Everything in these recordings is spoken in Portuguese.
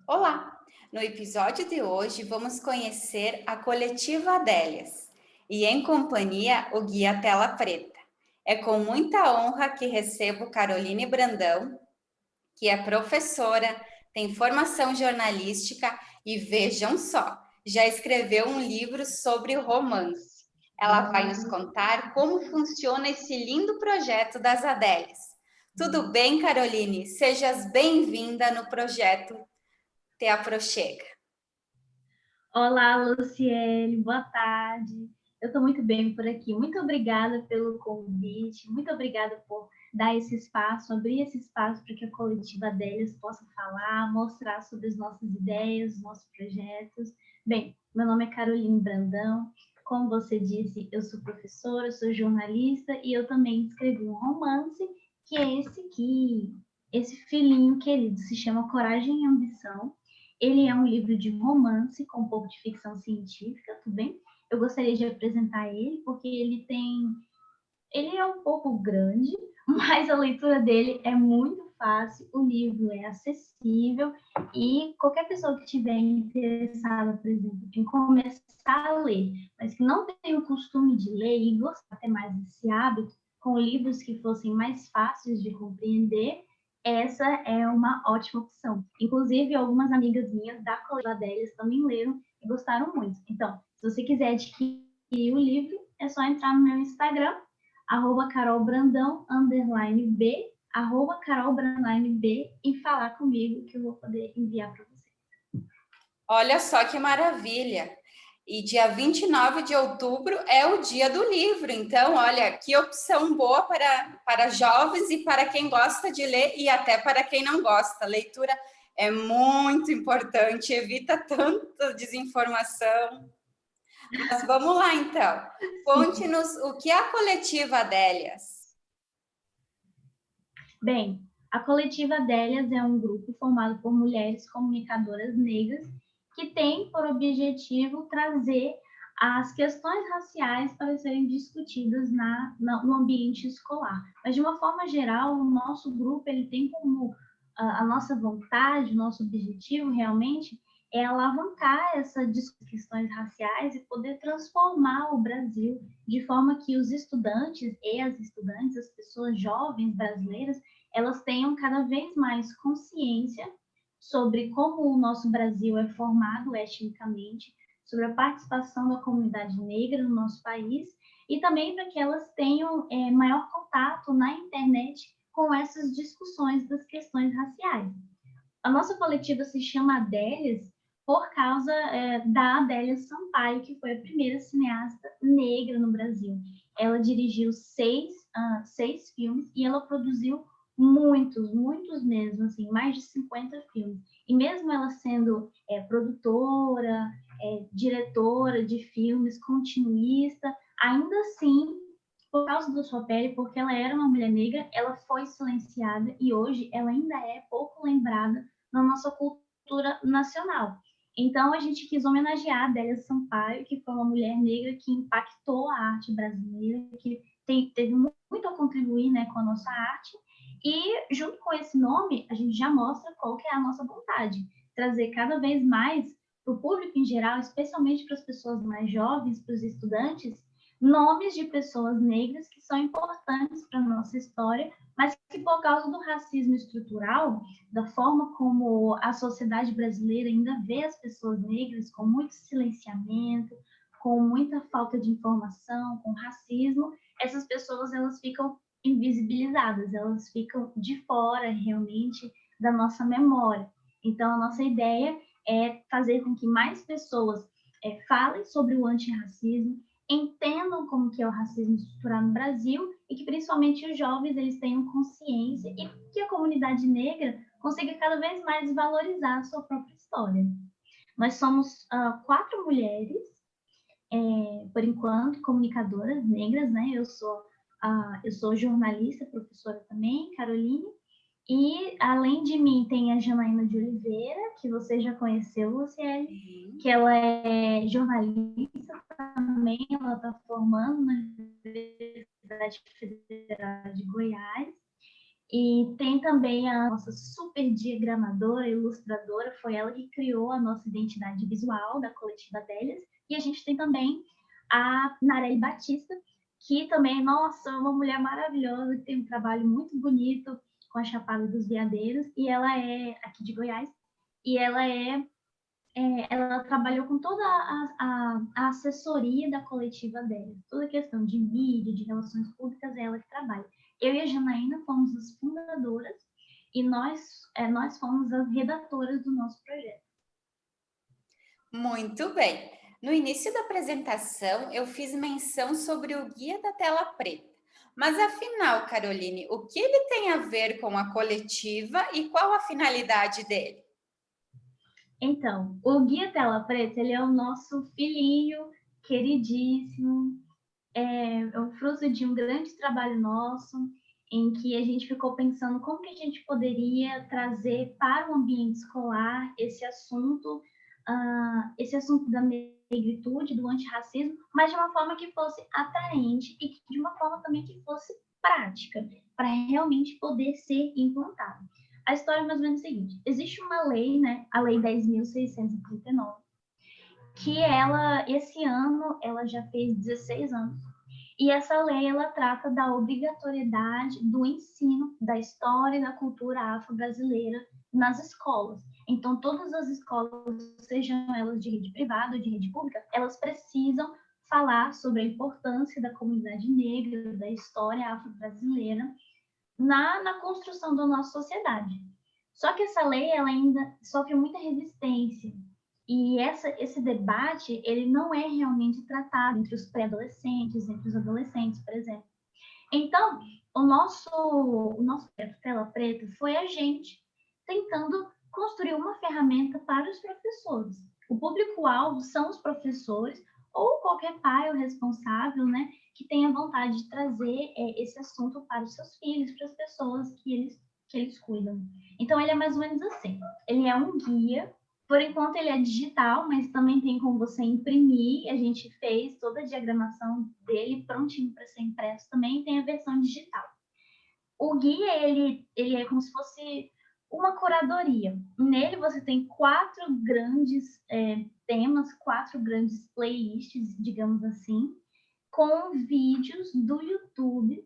Olá! No episódio de hoje vamos conhecer a Coletiva Adélias e em companhia o Guia Tela Preta. É com muita honra que recebo Caroline Brandão, que é professora, tem formação jornalística e vejam só, já escreveu um livro sobre romance. Ela vai nos contar como funciona esse lindo projeto das Adélias. Tudo bem, Caroline? Sejas bem-vinda no projeto Te Aproxega. Olá, Luciene, boa tarde. Eu estou muito bem por aqui. Muito obrigada pelo convite, muito obrigada por dar esse espaço, abrir esse espaço para que a coletiva Adélias possa falar, mostrar sobre as nossas ideias, nossos projetos. Bem, meu nome é Caroline Brandão. Como você disse, eu sou professora, sou jornalista e eu também escrevi um romance, que é esse aqui, esse filhinho querido, se chama Coragem e Ambição. Ele é um livro de romance com um pouco de ficção científica, tudo bem? Eu gostaria de apresentar ele porque ele é um pouco grande, mas a leitura dele é muito fácil, o livro é acessível e qualquer pessoa que estiver interessada, por exemplo, em começar a ler, mas que não tem o costume de ler e gostar até mais desse hábito, com livros que fossem mais fáceis de compreender, essa é uma ótima opção. Inclusive, algumas amigas minhas da coletiva delas também leram e gostaram muito. Então, se você quiser adquirir o livro, é só entrar no meu Instagram, @carolbrandão_b, @carolbrandão_b, e falar comigo que eu vou poder enviar para você. Olha só que maravilha! E dia 29 de outubro é o dia do livro. Então, olha, que opção boa para jovens e para quem gosta de ler e até para quem não gosta. A leitura é muito importante, evita tanta desinformação. Mas vamos lá, então. Sim. Conte-nos o que é a Coletiva Adélias. Bem, a Coletiva Adélias é um grupo formado por mulheres comunicadoras negras que tem por objetivo trazer as questões raciais para serem discutidas no ambiente escolar. Mas, de uma forma geral, o nosso grupo ele tem como a nossa vontade, o nosso objetivo realmente é alavancar essas questões raciais e poder transformar o Brasil de forma que os estudantes e as estudantes, as pessoas jovens brasileiras, elas tenham cada vez mais consciência sobre como o nosso Brasil é formado etnicamente, sobre a participação da comunidade negra no nosso país e também para que elas tenham maior contato na internet com essas discussões das questões raciais. A nossa coletiva se chama Adélias por causa da Adélia Sampaio, que foi a primeira cineasta negra no Brasil. Ela dirigiu seis filmes e ela produziu muitos mesmo, assim, mais de 50 filmes. E mesmo ela sendo produtora, diretora de filmes, continuista, ainda assim, por causa da sua pele, porque ela era uma mulher negra, ela foi silenciada e hoje ela ainda é pouco lembrada na nossa cultura nacional. Então, a gente quis homenagear a Adélia Sampaio, que foi uma mulher negra que impactou a arte brasileira, que teve muito a contribuir, né, com a nossa arte. E, junto com esse nome, a gente já mostra qual que é a nossa vontade. Trazer cada vez mais para o público em geral, especialmente para as pessoas mais jovens, para os estudantes, nomes de pessoas negras que são importantes para a nossa história, mas que, por causa do racismo estrutural, da forma como a sociedade brasileira ainda vê as pessoas negras com muito silenciamento, com muita falta de informação, com racismo, essas pessoas elas ficam invisibilizadas, elas ficam de fora realmente da nossa memória. Então, a nossa ideia é fazer com que mais pessoas falem sobre o antirracismo, entendam como que é o racismo estrutural no Brasil e que principalmente os jovens eles tenham consciência e que a comunidade negra consiga cada vez mais valorizar a sua própria história. Nós somos 4 mulheres, por enquanto, comunicadoras negras, né? Eu sou jornalista, professora também, Caroline, e, além de mim, tem a Janaína de Oliveira, que você já conheceu, Luciele, que ela é jornalista também, ela está formando na Universidade Federal de Goiás. E tem também a nossa super diagramadora, ilustradora, foi ela que criou a nossa identidade visual da Coletiva Adélias. E a gente tem também a Nareli Batista, que também, nossa, é uma mulher maravilhosa, que tem um trabalho muito bonito com a Chapada dos Veadeiros, e ela é aqui de Goiás, e ela trabalhou com toda a assessoria da Coletiva dela, toda a questão de mídia, de relações públicas, é ela que trabalha. Eu e a Janaína fomos as fundadoras e nós fomos as redatoras do nosso projeto. Muito bem. No início da apresentação, eu fiz menção sobre o Guia da Tela Preta. Mas afinal, Caroline, o que ele tem a ver com a coletiva e qual a finalidade dele? Então, o Guia Tela Preta, ele é o nosso filhinho queridíssimo, é o fruto de um grande trabalho nosso, em que a gente ficou pensando como que a gente poderia trazer para o ambiente escolar esse assunto da negritude, do antirracismo, mas de uma forma que fosse atraente e de uma forma também que fosse prática, para realmente poder ser implantado. A história é mais ou menos a seguinte: existe uma lei, né, a Lei 10.639, que esse ano, ela já fez 16 anos, e essa lei, ela trata da obrigatoriedade do ensino da história e da cultura afro-brasileira nas escolas. Então, todas as escolas, sejam elas de rede privada ou de rede pública, elas precisam falar sobre a importância da comunidade negra, da história afro-brasileira na construção da nossa sociedade. Só que essa lei, ela ainda sofre muita resistência. E esse debate, ele não é realmente tratado entre os pré-adolescentes, entre os adolescentes, por exemplo. Então, o nosso Tela Preta foi a gente tentando construir uma ferramenta para os professores. O público-alvo são os professores ou qualquer pai ou responsável, né, que tenha vontade de trazer esse assunto para os seus filhos, para as pessoas que eles cuidam. Então, ele é mais ou menos assim. Ele é um guia. Por enquanto ele é digital, mas também tem como você imprimir. A gente fez toda a diagramação dele prontinho para ser impresso também, tem a versão digital. O guia, ele é como se fosse uma curadoria. Nele você tem 4 grandes temas, 4 grandes playlists, digamos assim, com vídeos do YouTube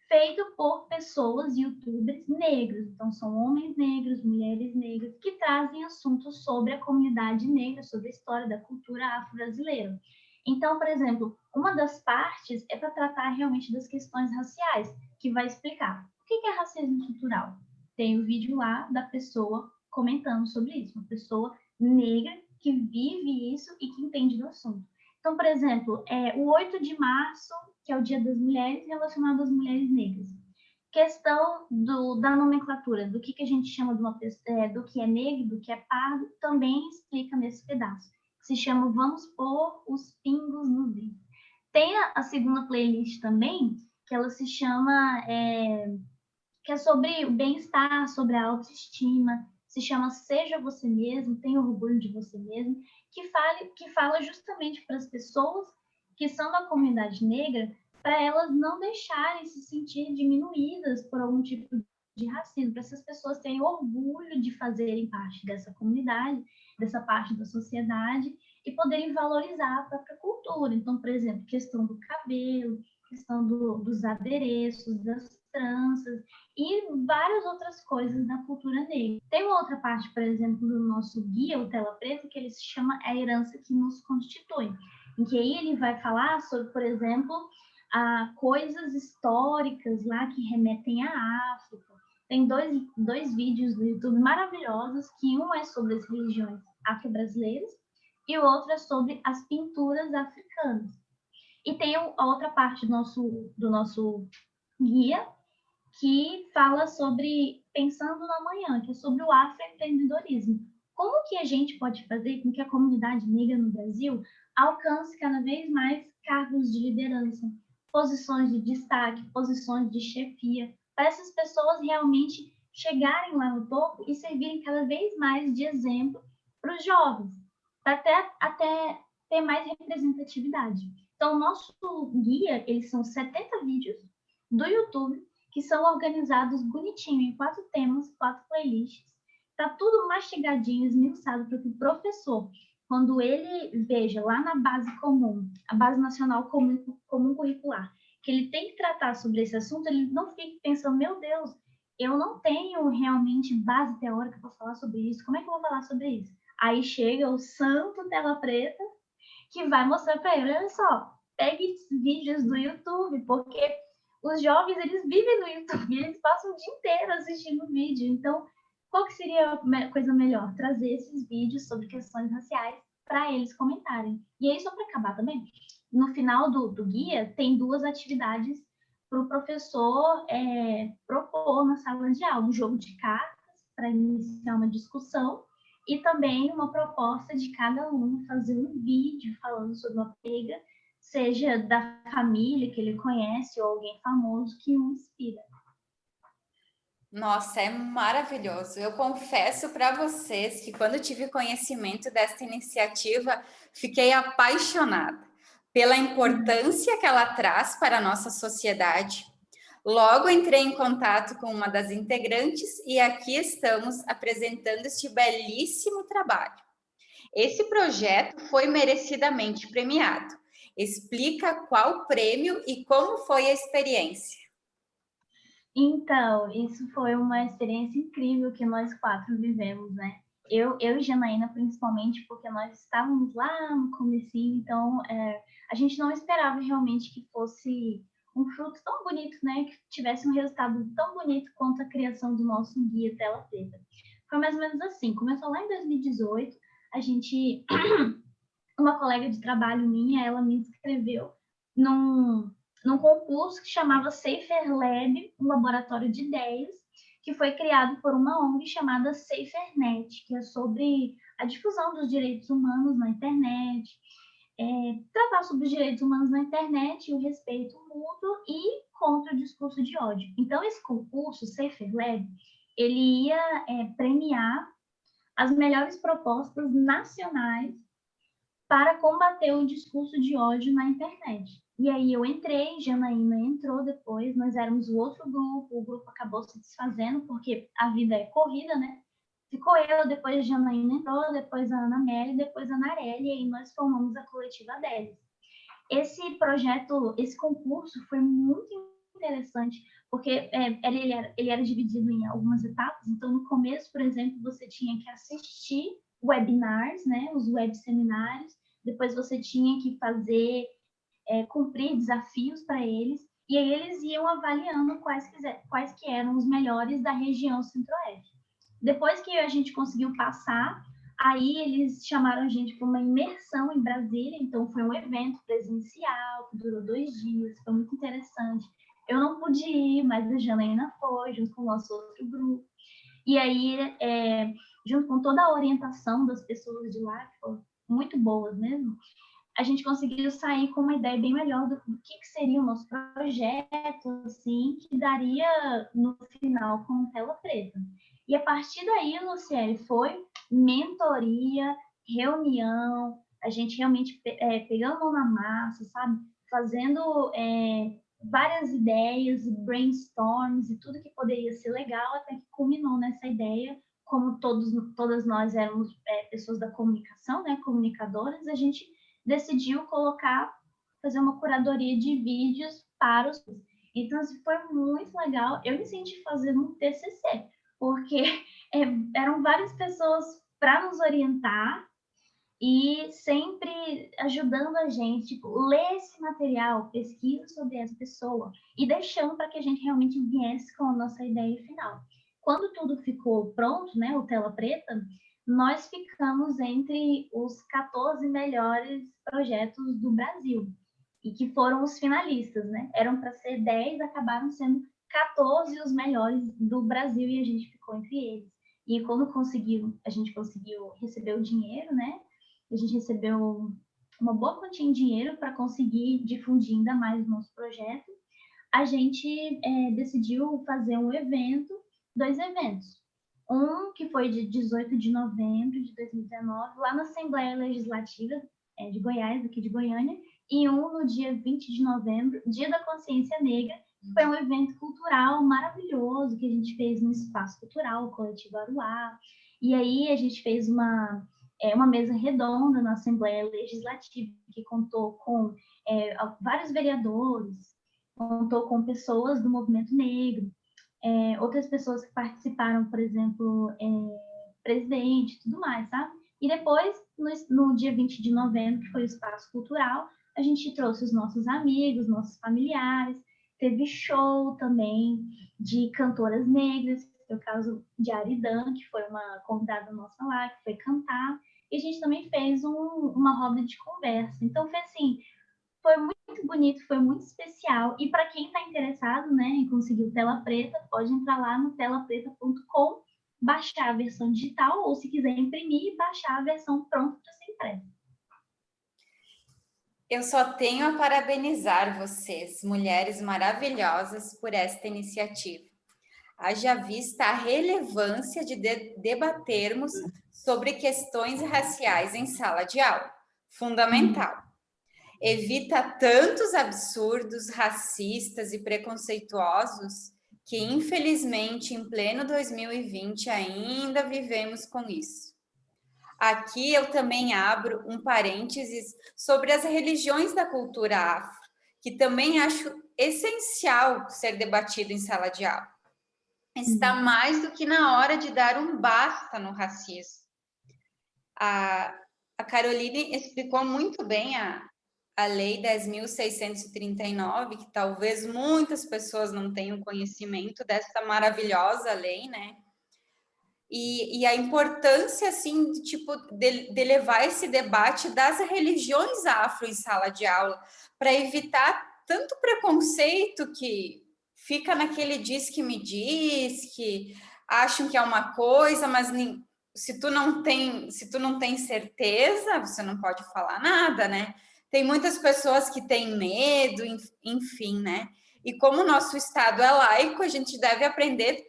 feito por pessoas, youtubers negros. Então, são homens negros, mulheres negras, que trazem assuntos sobre a comunidade negra, sobre a história da cultura afro-brasileira. Então, por exemplo, uma das partes é para tratar realmente das questões raciais, que vai explicar o que é racismo estrutural. Tem o vídeo lá da pessoa comentando sobre isso, uma pessoa negra que vive isso e que entende do assunto. Então, por exemplo, o 8 de março, que é o Dia das Mulheres, relacionado às mulheres negras. Questão da nomenclatura, do que a gente chama do que é negro, do que é pardo, também explica nesse pedaço. Se chama Vamos Pôr os Pingos nos Is. Tem a segunda playlist também, que ela se chama, que é sobre o bem-estar, sobre a autoestima, se chama Seja Você Mesmo, Tenha Orgulho de Você Mesmo, que fala justamente para as pessoas que são da comunidade negra, para elas não deixarem se sentir diminuídas por algum tipo de racismo, para essas pessoas terem orgulho de fazerem parte dessa comunidade, dessa parte da sociedade, e poderem valorizar a própria cultura. Então, por exemplo, questão do cabelo, questão dos adereços, das tranças e várias outras coisas da cultura negra. Tem uma outra parte, por exemplo, do nosso guia, o Tela Preta, que ele se chama A Herança que Nos Constitui, em que aí ele vai falar sobre, por exemplo, coisas históricas lá que remetem à África. Tem dois vídeos do YouTube maravilhosos, que um é sobre as religiões afro-brasileiras e o outro é sobre as pinturas africanas. E tem a outra parte do nosso guia, que fala sobre Pensando no Amanhã, que é sobre o afroempreendedorismo. Como que a gente pode fazer com que a comunidade negra no Brasil alcance cada vez mais cargos de liderança, posições de destaque, posições de chefia, para essas pessoas realmente chegarem lá no topo e servirem cada vez mais de exemplo para os jovens, para até ter mais representatividade. Então, o nosso guia, eles são 70 vídeos do YouTube, que são organizados bonitinho em 4 temas, 4 playlists. Tá tudo mastigadinho, esmiuçado para que o professor, quando ele veja lá na base comum, a base nacional comum curricular, que ele tem que tratar sobre esse assunto, ele não fique pensando, meu Deus, eu não tenho realmente base teórica para falar sobre isso, como é que eu vou falar sobre isso? Aí chega o santo tela preta que vai mostrar para ele, olha só, pegue vídeos do YouTube, porque os jovens, eles vivem no YouTube, eles passam o dia inteiro assistindo vídeo. Então, qual que seria a coisa melhor? Trazer esses vídeos sobre questões raciais para eles comentarem. E aí, só para acabar também, no final do guia, tem 2 atividades para o professor propor na sala de aula. Um jogo de cartas, para iniciar uma discussão, e também uma proposta de cada um fazer um vídeo falando sobre uma pega, seja da família que ele conhece ou alguém famoso que o inspira. Nossa, é maravilhoso. Eu confesso para vocês que quando tive conhecimento desta iniciativa, fiquei apaixonada pela importância que ela traz para a nossa sociedade. Logo entrei em contato com uma das integrantes e aqui estamos apresentando este belíssimo trabalho. Esse projeto foi merecidamente premiado. Explica qual prêmio e como foi a experiência. Então, isso foi uma experiência incrível que nós 4 vivemos, né? Eu e Janaína, principalmente, porque nós estávamos lá no comecinho, então a gente não esperava realmente que fosse um fruto tão bonito, né? Que tivesse um resultado tão bonito quanto a criação do nosso guia Tela Preta. Foi mais ou menos assim, começou lá em 2018, a gente, uma colega de trabalho minha, ela me inscreveu num concurso que chamava Safer Lab, um laboratório de ideias, que foi criado por uma ONG chamada SaferNet, que é sobre a difusão dos direitos humanos na internet, tratar sobre os direitos humanos na internet, o respeito mútuo e contra o discurso de ódio. Então, esse concurso, Safer Lab, ele ia premiar as melhores propostas nacionais para combater o discurso de ódio na internet. E aí eu entrei, Janaína entrou depois, nós éramos o outro grupo, o grupo acabou se desfazendo, porque a vida é corrida, né? Ficou eu, depois a Janaína entrou, depois a Ana Amélia, depois a Narelli, e aí nós formamos a coletiva deles. Esse projeto, esse concurso foi muito interessante, porque ele era dividido em algumas etapas. Então, no começo, por exemplo, você tinha que assistir webinars, né, os web seminários, depois você tinha que fazer, cumprir desafios para eles, e aí eles iam avaliando quais que eram os melhores da região centro-oeste. Depois que a gente conseguiu passar, aí eles chamaram a gente para uma imersão em Brasília, então foi um evento presencial, que durou 2 dias, foi muito interessante. Eu não pude ir, mas a Janaína foi, junto com o nosso outro grupo. E aí, junto com toda a orientação das pessoas de lá, que foram muito boas mesmo, a gente conseguiu sair com uma ideia bem melhor do que seria o nosso projeto, assim, que daria no final com tela preta. E a partir daí, Luciele, foi mentoria, reunião, a gente realmente pegando a mão na massa, sabe? Fazendo várias ideias, brainstorms e tudo que poderia ser legal, até que culminou nessa ideia. Como todas nós éramos pessoas da comunicação, né, comunicadoras, a gente decidiu fazer uma curadoria de vídeos para os... Então, assim, foi muito legal. Eu me senti fazendo um TCC, porque eram várias pessoas para nos orientar e sempre ajudando a gente, tipo, ler esse material, pesquisa sobre essa pessoa e deixando para que a gente realmente viesse com a nossa ideia final. Quando tudo ficou pronto, né, o Tela Preta, nós ficamos entre os 14 melhores projetos do Brasil, e que foram os finalistas, né? Eram para ser 10, acabaram sendo 14 os melhores do Brasil e a gente ficou entre eles. E quando a gente conseguiu receber o dinheiro, né? A gente recebeu uma boa quantia em dinheiro para conseguir difundir ainda mais o nosso projeto. A gente decidiu fazer 2 eventos. Um que foi de 18 de novembro de 2019, lá na Assembleia Legislativa de Goiás, aqui de Goiânia, e um no dia 20 de novembro, Dia da Consciência Negra, Foi um evento cultural maravilhoso que a gente fez no Espaço Cultural, o Coletivo Aruá. E aí a gente fez uma mesa redonda na Assembleia Legislativa, que contou com vários vereadores, contou com pessoas do movimento negro, outras pessoas que participaram, por exemplo, presidente e tudo mais, sabe? E depois, no dia 20 de novembro, que foi o Espaço Cultural, a gente trouxe os nossos amigos, nossos familiares, teve show também de cantoras negras, que foi o caso de Aridan, que foi uma convidada nossa lá, que foi cantar, e a gente também fez uma roda de conversa. Então, foi assim, foi muito bonito, foi muito especial. E para quem está interessado, né, em conseguir o Tela Preta, pode entrar lá no telapreta.com, baixar a versão digital, ou se quiser imprimir, baixar a versão pronta para ser impressa. Eu só tenho a parabenizar vocês, mulheres maravilhosas, por esta iniciativa. Haja vista a relevância de debatermos sobre questões raciais em sala de aula. Fundamental. Evita tantos absurdos racistas e preconceituosos que, infelizmente, em pleno 2020, ainda vivemos com isso. Aqui eu também abro um parênteses sobre as religiões da cultura afro, que também acho essencial ser debatido em sala de aula. Está mais do que na hora de dar um basta no racismo. A Caroline explicou muito bem a Lei 10.639, que talvez muitas pessoas não tenham conhecimento dessa maravilhosa lei, né? E a importância, assim, de levar esse debate das religiões afro em sala de aula, para evitar tanto preconceito que fica naquele diz que me diz, que acham que é uma coisa, mas se tu não tem certeza, você não pode falar nada, né? Tem muitas pessoas que têm medo, enfim, né? E como o nosso Estado é laico, a gente deve aprender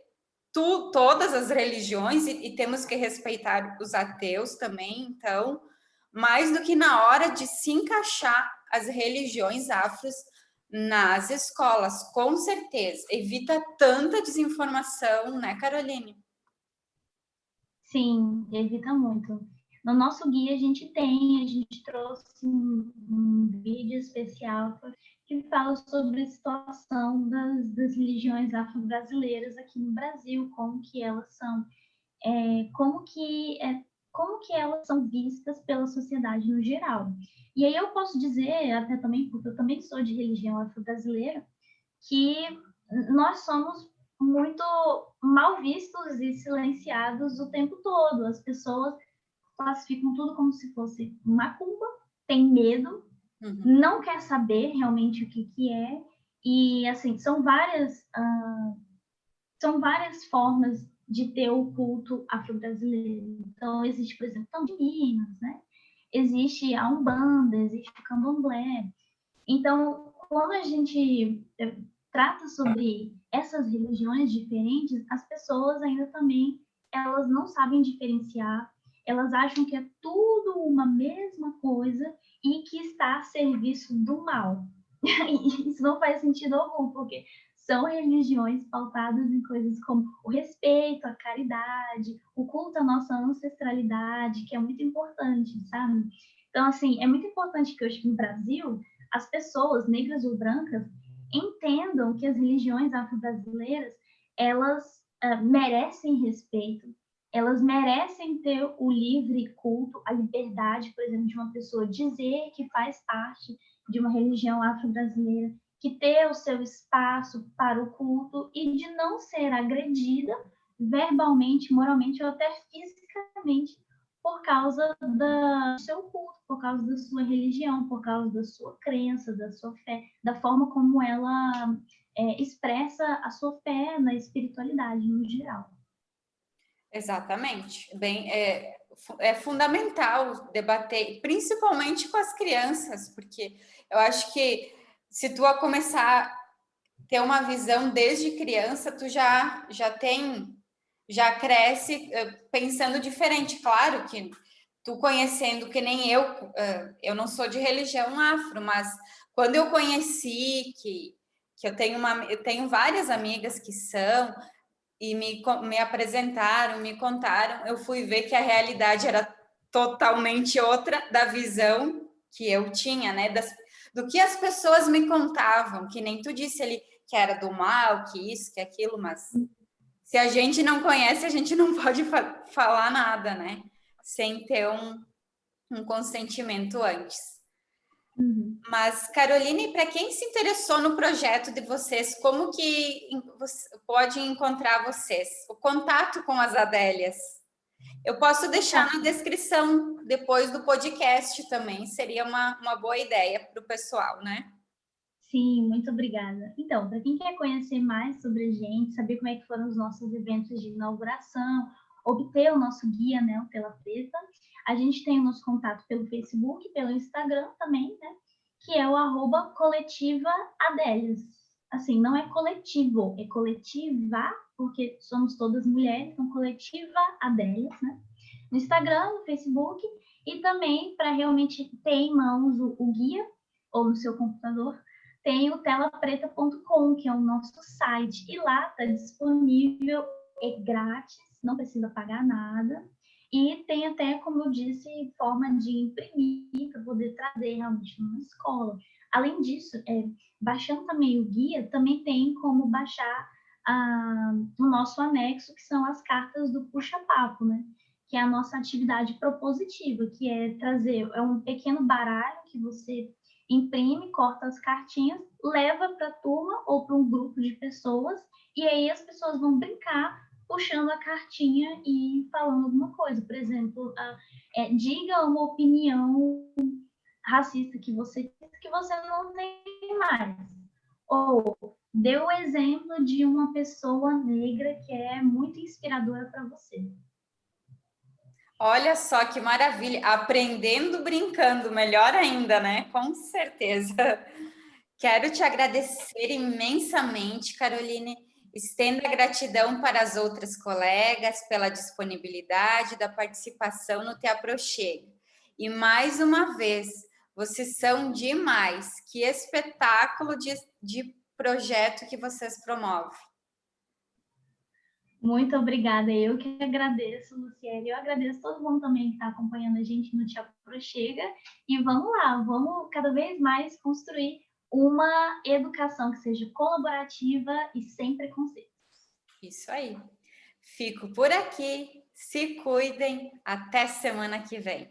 todas as religiões e temos que respeitar os ateus também, então, mais do que na hora de se encaixar as religiões afros nas escolas, com certeza. Evita tanta desinformação, né, Caroline? Sim, evita muito. No nosso guia a gente trouxe um vídeo especial que fala sobre a situação das religiões afro-brasileiras aqui no Brasil, como que elas são, como que elas são vistas pela sociedade no geral. E aí eu posso dizer, até também, porque eu também sou de religião afro-brasileira, que nós somos muito mal vistos e silenciados o tempo todo. As pessoas classificam tudo como se fosse macumba, tem medo, não quer saber realmente o que é. E, assim, são várias formas de ter o culto afro-brasileiro. Então, existe, por exemplo, de Minas, né? Existe a Umbanda, existe o Candomblé. Então, quando a gente trata sobre essas religiões diferentes, as pessoas ainda também, elas não sabem diferenciar, elas acham que é tudo uma mesma coisa e que está a serviço do mal. E isso não faz sentido algum, porque são religiões pautadas em coisas como o respeito, a caridade, o culto à nossa ancestralidade, que é muito importante, sabe? Então, assim, é muito importante que hoje no Brasil as pessoas, negras ou brancas, entendam que as religiões afro-brasileiras, elas merecem respeito, elas merecem ter o livre culto, a liberdade, por exemplo, de uma pessoa dizer que faz parte de uma religião afro-brasileira, que ter o seu espaço para o culto e de não ser agredida verbalmente, moralmente ou até fisicamente por causa do seu culto, por causa da sua religião, por causa da sua crença, da sua fé, da forma como ela expressa a sua fé na espiritualidade no geral. Exatamente. É fundamental debater, principalmente com as crianças, porque eu acho que se tu começar a ter uma visão desde criança, tu já cresce pensando diferente. Claro que tu conhecendo que nem eu não sou de religião afro, mas quando eu conheci que eu tenho várias amigas que são, e me apresentaram, me contaram, eu fui ver que a realidade era totalmente outra da visão que eu tinha, né? Do que as pessoas me contavam, que nem tu disse ali, que era do mal, que isso, que aquilo, mas se a gente não conhece, a gente não pode falar nada, né? Sem ter um consentimento antes. Uhum. Mas, Caroline, para quem se interessou no projeto de vocês, como que pode encontrar vocês? O contato com as Adélias. Eu posso deixar Tá. na descrição depois do podcast também, seria uma boa ideia para o pessoal, né? Sim, muito obrigada. Então, para quem quer conhecer mais sobre a gente, saber como é que foram os nossos eventos de inauguração, obter o nosso guia, né, o Tela Preta, a gente tem o nosso contato pelo Facebook, pelo Instagram também, né, que é o @coletiva Adélias. Assim, não é coletivo, é coletiva, porque somos todas mulheres, então coletiva Adélias, né? No Instagram, no Facebook, e também para realmente ter em mãos o guia, ou no seu computador, tem o telapreta.com, que é o nosso site, e lá está disponível, é grátis, não precisa pagar nada, e tem até, como eu disse, forma de imprimir para poder trazer realmente numa escola. Além disso, baixando também o guia, também tem como baixar o nosso anexo, que são as cartas do puxa-papo, né? Que é a nossa atividade propositiva, que é trazer um pequeno baralho que você imprime, corta as cartinhas, leva para a turma ou para um grupo de pessoas, e aí as pessoas vão brincar puxando a cartinha e falando alguma coisa. Por exemplo, diga uma opinião racista que você não tem mais. Ou dê o exemplo de uma pessoa negra que é muito inspiradora para você. Olha só que maravilha, aprendendo brincando, melhor ainda, né? Com certeza. Quero te agradecer imensamente, Caroline. Estendo a gratidão para as outras colegas pela disponibilidade da participação no Te Aproxega. E mais uma vez, vocês são demais. Que espetáculo de projeto que vocês promovem. Muito obrigada. Eu que agradeço, Luciene. Eu agradeço todo mundo também que está acompanhando a gente no Te Aproxega. E vamos lá, vamos cada vez mais construir uma educação que seja colaborativa e sem preconceito. Isso aí. Fico por aqui. Se cuidem. Até semana que vem.